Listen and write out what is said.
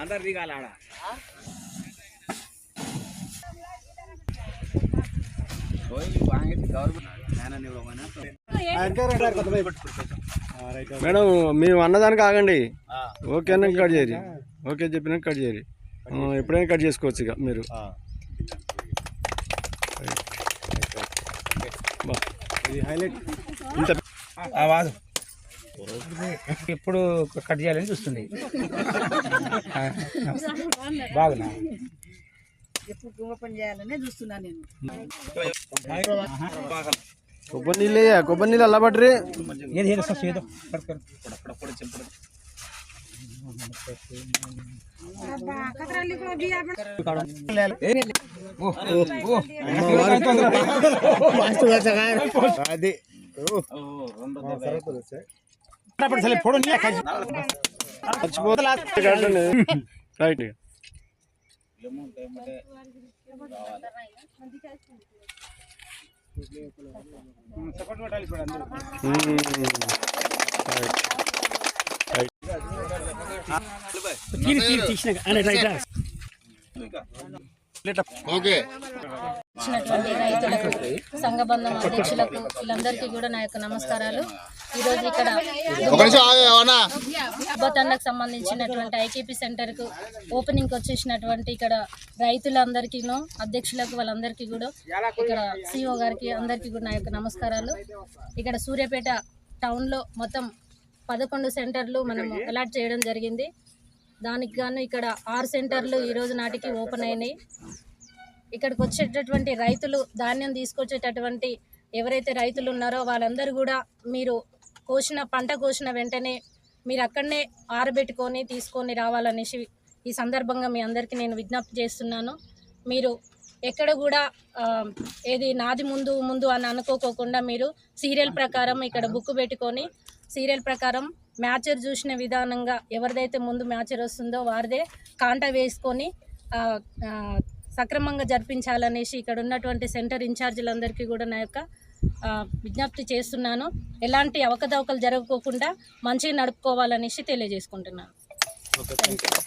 अंदर दिगाल आड़ा మేడం మేము అన్నదానికి ఆగండి. ఓకే అన్న కట్ చేయరు, ఓకే చెప్పినా కట్ చేయరు, ఎప్పుడైనా కట్ చేసుకోవచ్చు ఇక మీరు. హైలైట్ ఇంత ఇప్పుడు కట్ చేయాలని చూస్తుంది. బాగున్నా కొబ్బరి నీళ్ళు కొబ్బరి నీళ్ళు అలా పట్టరి. అది రైట్ ఇచ్చినటువంటి రైతులకు, సంఘబంధం అధ్యక్షులకు, వీళ్ళందరికీ కూడా నా యొక్క నమస్కారాలు. ఈరోజు ఇక్కడ తండకు సంబంధించినటువంటి ఐకేపీ సెంటర్కు ఓపెనింగ్కి వచ్చేసినటువంటి ఇక్కడ రైతులందరికీను, అధ్యక్షులకు, వాళ్ళందరికీ కూడా, ఇక్కడ సిఇఓ గారికి అందరికీ కూడా నా యొక్క నమస్కారాలు. ఇక్కడ సూర్యాపేట టౌన్లో మొత్తం 11 సెంటర్లు మనం అలాట్ చేయడం జరిగింది. దానికి గాను ఇక్కడ 6 సెంటర్లు ఈరోజు నాటికి ఓపెన్ అయినాయి. ఇక్కడికి వచ్చేటటువంటి రైతులు, ధాన్యం తీసుకొచ్చేటటువంటి ఎవరైతే రైతులు ఉన్నారో వాళ్ళందరూ కూడా మీరు పంట కోసిన వెంటనే మీరు అక్కడనే ఆరబెట్టుకొని తీసుకొని రావాలనేసి ఈ సందర్భంగా మీ అందరికీ నేను విజ్ఞప్తి చేస్తున్నాను. మీరు ఎక్కడ కూడా ఏది నాది ముందు ముందు అని అనుకోకుండా మీరు సీరియల్ ప్రకారం ఇక్కడ బుక్ పెట్టుకొని సీరియల్ ప్రకారం మ్యాచర్ చూసిన విధానంగా ఎవరిదైతే ముందు మ్యాచర్ వస్తుందో వారిదే కాంటా వేసుకొని సక్రమంగా జరిపించాలనేసి ఇక్కడ ఉన్నటువంటి సెంటర్ ఇన్ఛార్జీలందరికీ కూడా నా యొక్క విజ్ఞప్తి చేస్తున్నాను. ఎలాంటి అవకతవకలు జరగకోకుండా మంచిగా నడుపుకోవాలనేసి తెలియజేసుకుంటున్నాను.